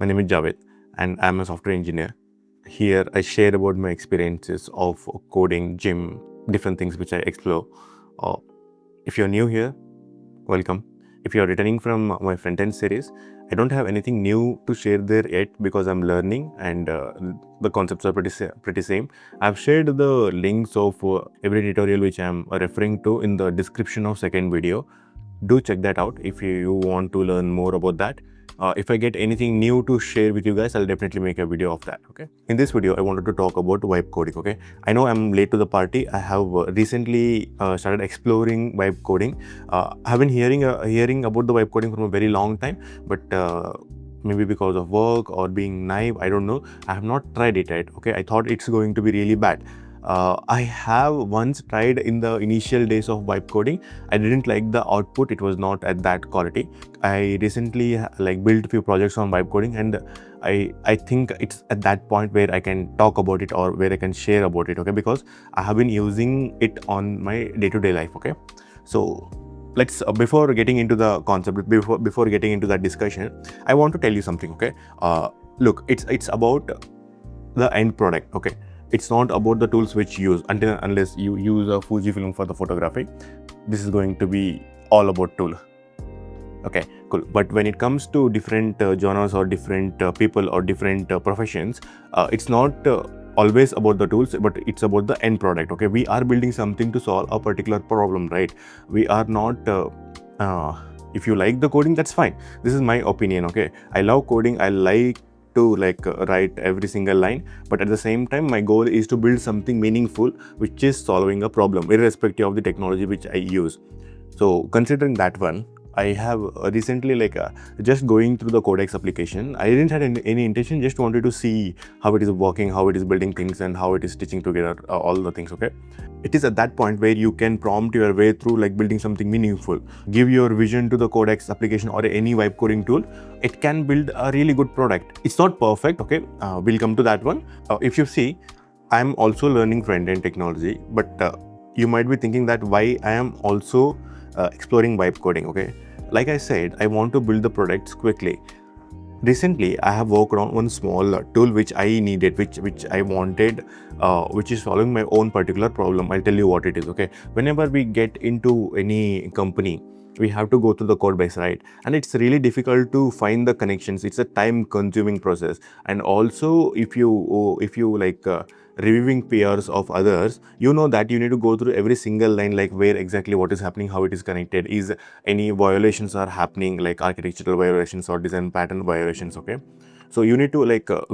My name is Javed and I'm a software engineer. Here I share about my experiences of coding, gym, different things which I explore. Uh, if you're new here, welcome. If you're returning from my front-end series, I don't have anything new to share there yet because I'm learning and the concepts are pretty same. I've shared the links of every tutorial which I'm referring to in the description of second video. Do check that out if you want to learn more about that. If I get anything new to share with you guys, I'll definitely make a video of that. Okay. In this video, I wanted to talk about vibe coding. Okay. I know I'm late to the party. I have recently started exploring vibe coding. I have been hearing about the vibe coding from a very long time, but maybe because of work or being naive, I don't know. I have not tried it yet. Okay. I thought it's going to be really bad. I have once tried in the initial days of vibe coding. I didn't like the output. It was not at that quality. I recently built a few projects on vibe coding, and I think it's at that point where I can talk about it or where I can share about it. Okay, because I have been using it on my day-to-day life. Okay, so let's before getting into the concept, before getting into that discussion, I want to tell you something. Okay, look, it's about the end product. Okay, it's not about the tools which you use unless you use a Fujifilm for the photography. This is going to be all about tool. Okay, cool. But when it comes to different genres or different people or different professions, it's not always about the tools, but it's about the end product. Okay, we are building something to solve a particular problem, right? We are not if you like the coding, that's fine. This is my opinion. Okay, I love coding. I like to write every single line, but at the same time my goal is to build something meaningful which is solving a problem irrespective of the technology which I use. So considering that one, I have recently just going through the Codex application. I didn't have any intention, just wanted to see how it is working, how it is building things, and how it is stitching together all the things. Okay, it is at that point where you can prompt your way through building something meaningful. Give your vision to the Codex application or any vibe coding tool. It can build a really good product. It's not perfect. Okay, we'll come to that one. If you see, I'm also learning front-end technology, but you might be thinking that why I am also exploring vibe coding. Okay, like I said, I want to build the products quickly. Recently, I have worked on one small tool which I needed, which I wanted, which is solving my own particular problem. I'll tell you what it is. Okay, whenever we get into any company, we have to go through the code base, right? And it's really difficult to find the connections. It's a time-consuming process, and also if you reviewing peers of others, you know that you need to go through every single line, like where exactly what is happening, how it is connected, is any violations are happening, like architectural violations or design pattern violations. Okay, so you need to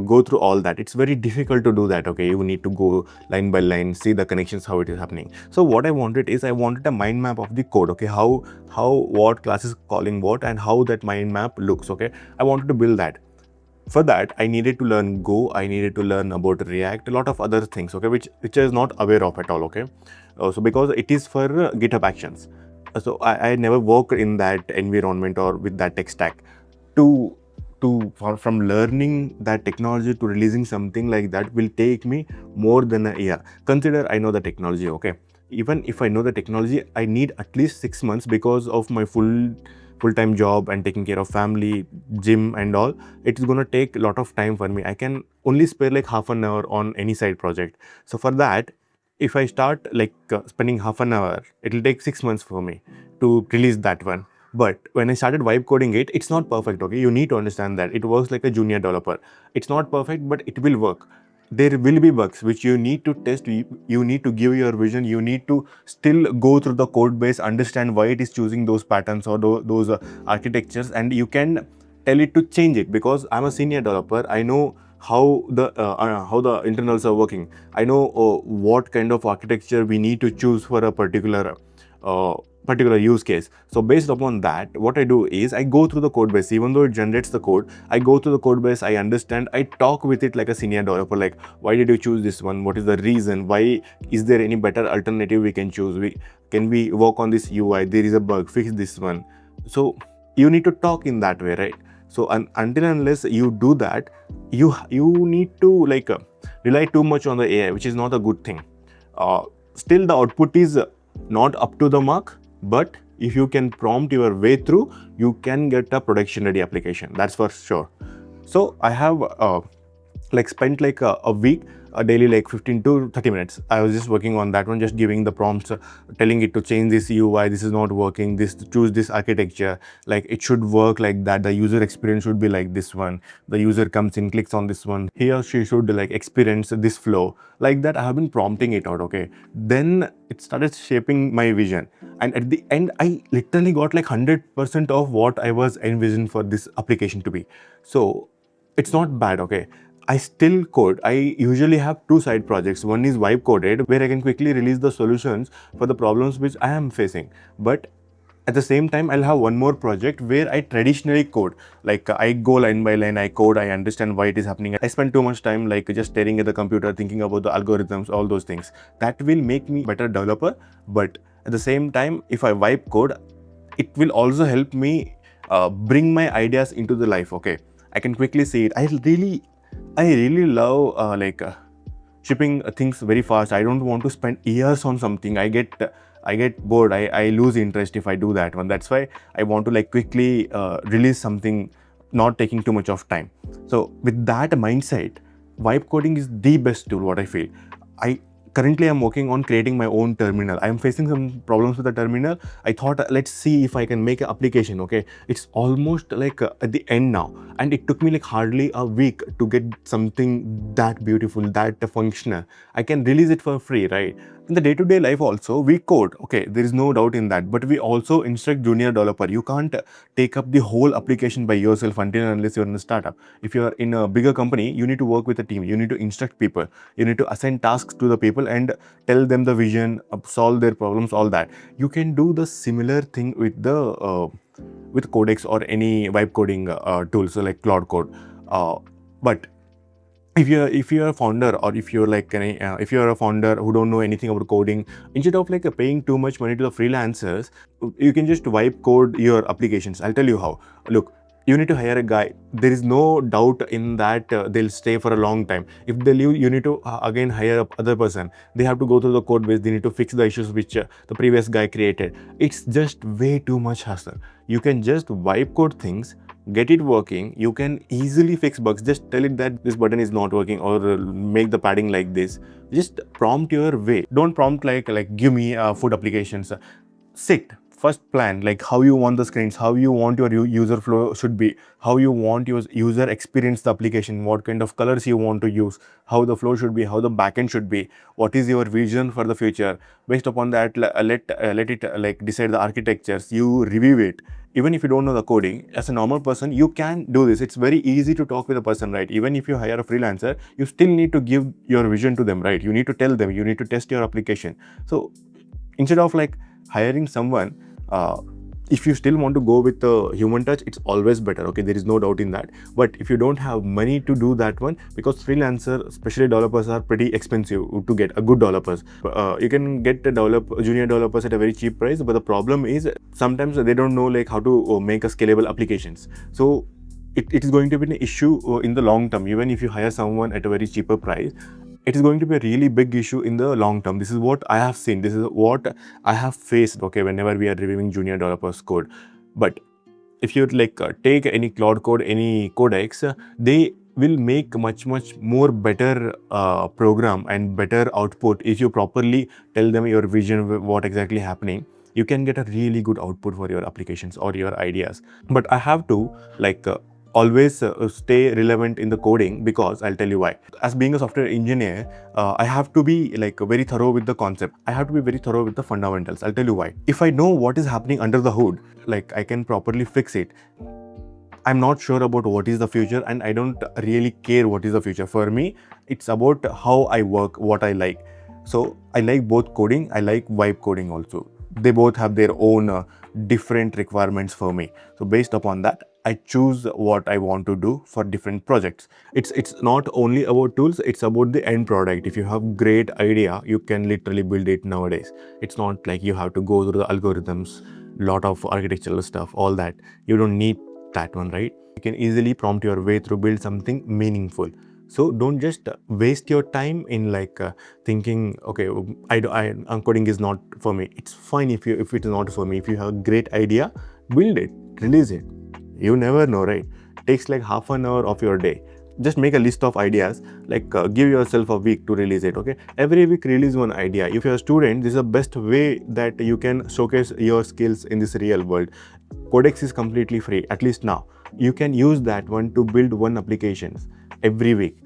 go through all that. It's very difficult to do that. Okay, you need to go line by line, see the connections, how it is happening. So what I wanted is, I wanted a mind map of the code. Okay, how what class is calling what and how that mind map looks. Okay, I wanted to build that. For that, I needed to learn Go, I needed to learn about React, a lot of other things, okay, which I was not aware of at all. Okay, so because it is for GitHub Actions, so I never worked in that environment or with that tech stack. From learning that technology to releasing something like that will take me more than a year. Consider I know the technology. Okay, even if I know the technology, I need at least 6 months because of my full-time job and taking care of family, gym and all. It's gonna take a lot of time for me. I can only spare like half an hour on any side project. So for that, if I start spending half an hour, it will take 6 months for me to release that one. But when I started vibe coding it, it's not perfect. Okay, you need to understand that it works like a junior developer. It's not perfect, but it will work. There will be bugs which you need to test. You need to give your vision. You need to still go through the code base, understand why it is choosing those patterns or those architectures, and you can tell it to change it. Because I'm a senior developer, I know how the internals are working. I know what kind of architecture we need to choose for a particular use case. So based upon that, what I do is I go through the code base. Even though it generates the code, I go through the code base, I understand, I talk with it like a senior developer, like why did you choose this one, what is the reason, why is there any better alternative we can choose, can we work on this UI, there is a bug, fix this one. So you need to talk in that way, right? So until unless you do that, you need to rely too much on the AI, which is not a good thing. Still the output is not up to the mark, but if you can prompt your way through, you can get a production ready application, that's for sure. So I have like spent like a week, a daily like 15 to 30 minutes. I was just working on that one, just giving the prompts, telling it to change this UI, this is not working, this, choose this architecture, like it should work like that, the user experience should be like this one, the user comes in, clicks on this one, he or she should like experience this flow, like that. I have been prompting it out, okay. Then it started shaping my vision, and at the end I literally got like 100% of what I was envisioned for this application to be. So it's not bad, okay. I still code. I usually have two side projects. One is vibe coded, where I can quickly release the solutions for the problems which I am facing. But at the same time, I'll have one more project where I traditionally code. Like I go line by line, I code, I understand why it is happening. I spend too much time like just staring at the computer, thinking about the algorithms, all those things. That will make me better developer. But at the same time, if I vibe code, it will also help me bring my ideas into the life, okay. I can quickly see it. I really love shipping things very fast. I don't want to spend years on something. I get bored. I lose interest if I do that one. That's why I want to like quickly release something, not taking too much of time. So with that mindset, vibe coding is the best tool, what I feel. I currently am working on creating my own terminal. I am facing some problems with the terminal. I thought let's see if I can make an application, okay. It's almost like at the end now, and it took me like hardly a week to get something that beautiful, that functional. I can release it for free, right? In the day-to-day life also, we code, okay, there is no doubt in that, but we also instruct junior developer. You can't take up the whole application by yourself until and unless you're in a startup. If you're in a bigger company, you need to work with a team, you need to instruct people, you need to assign tasks to the people and tell them the vision, solve their problems, all that. You can do the similar thing with the with Codex or any vibe coding tools, so like Cloud Code. But if you're a founder, or if you're like if you're a founder who don't know anything about coding, instead of like paying too much money to the freelancers, you can just vibe code your applications. I'll tell you how. Look, you need to hire a guy. There is no doubt in that they'll stay for a long time. If they leave, you need to again hire other person. They have to go through the code base, they need to fix the issues which the previous guy created. It's just way too much hassle. You can just vibe code things, get it working. You can easily fix bugs. Just tell it that this button is not working, or make the padding like this. Just prompt your way. Don't prompt like give me food applications. Sit, first plan like how you want the screens, how you want your user flow should be, how you want your user experience the application, what kind of colors you want to use, how the flow should be, how the backend should be, what is your vision for the future. Based upon that, let it like decide the architectures. You review it. Even if you don't know the coding, as a normal person, you can do this. It's very easy to talk with a person, right? Even if you hire a freelancer, you still need to give your vision to them, right? You need to tell them, you need to test your application. So instead of like hiring someone, if you still want to go with the human touch, it's always better, okay. There is no doubt in that. But if you don't have money to do that one, because freelancer, especially developers, are pretty expensive to get a good developers. You can get the junior developers at a very cheap price, but the problem is sometimes they don't know like how to make a scalable applications. So it is going to be an issue in the long term. Even if you hire someone at a very cheaper price, it is going to be a really big issue in the long term. This is what I have seen. This is what I have faced, okay, whenever we are reviewing junior developers code. But if you like take any Cloud Code, any Codex, they will make much more better program and better output. If you properly tell them your vision, what exactly happening, you can get a really good output for your applications or your ideas. But I have to like always stay relevant in the coding, because I'll tell you why. As being a software engineer, I have to be like very thorough with the concept. I have to be very thorough with the fundamentals. I'll tell you why. If I know what is happening under the hood, like I can properly fix it. I'm not sure about what is the future, and I don't really care what is the future. For me, it's about how I work, what I like. So I like both coding, I like vibe coding also. They both have their own different requirements for me. So based upon that, I choose what I want to do for different projects. It's not only about tools, it's about the end product. If you have great idea, you can literally build it nowadays. It's not like you have to go through the algorithms, lot of architectural stuff, all that. You don't need that one, right? You can easily prompt your way through, build something meaningful. So don't just waste your time in like thinking, okay, coding is not for me. It's fine if it's not for me. If you have a great idea, build it, release it. You never know, right? takes like half an hour of your day. Just make a list of ideas, like give yourself a week to release it. Okay, every week release one idea. If you're a student, this is the best way that you can showcase your skills in this real world. Codex is completely free, at least now. You can use that one to build one applications every week.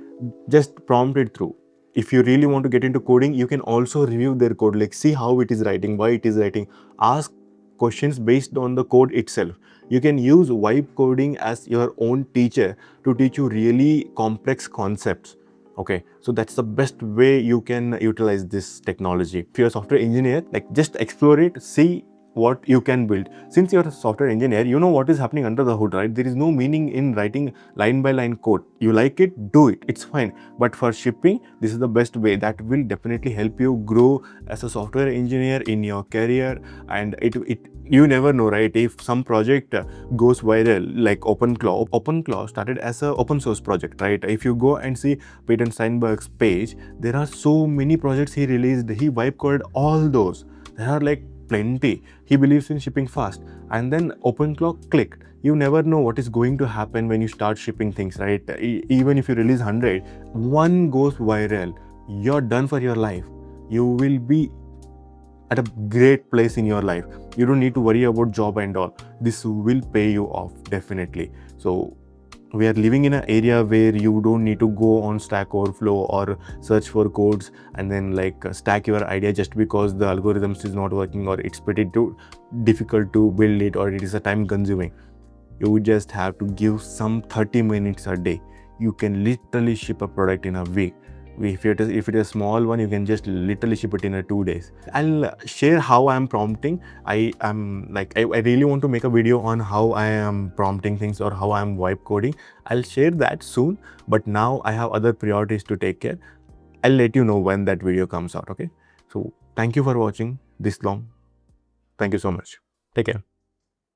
Just prompt it through. If you really want to get into coding, you can also review their code, like see how it is writing, why it is writing. Ask questions based on the code itself. You can use vibe coding as your own teacher to teach you really complex concepts. Okay, so that's the best way you can utilize this technology. If you're a software engineer, like just explore it, see what you can build. Since you're a software engineer, you know what is happening under the hood, right? There is no meaning in writing line by line code. You like it, do it, it's fine. But for shipping, this is the best way that will definitely help you grow as a software engineer in your career. And it you never know, right? If some project goes viral, like OpenClaw started as a open source project, right? If you go and see Peyton Steinberg's page, there are so many projects he released. He vibe coded all those. There are like plenty. He believes in shipping fast, and then OpenClaw clicked. You never know what is going to happen when you start shipping things, right? Even if you release 100, one goes viral, you're done for your life. You will be at a great place in your life. You don't need to worry about job and all. This will pay you off definitely. So we are living in an area where you don't need to go on Stack Overflow or search for codes and then like stack your idea just because the algorithms is not working, or it's pretty difficult to build it, or it is a time consuming. You just have to give some 30 minutes a day. You can literally ship a product in a week. If it is a small one, you can just literally ship it in 2 days. I'll share how I'm prompting. I really want to make a video on how I am prompting things or how I'm vibe coding. I'll share that soon, but now I have other priorities to take care. I'll let you know when that video comes out. Okay, so thank you for watching this long. Thank you so much. Take care.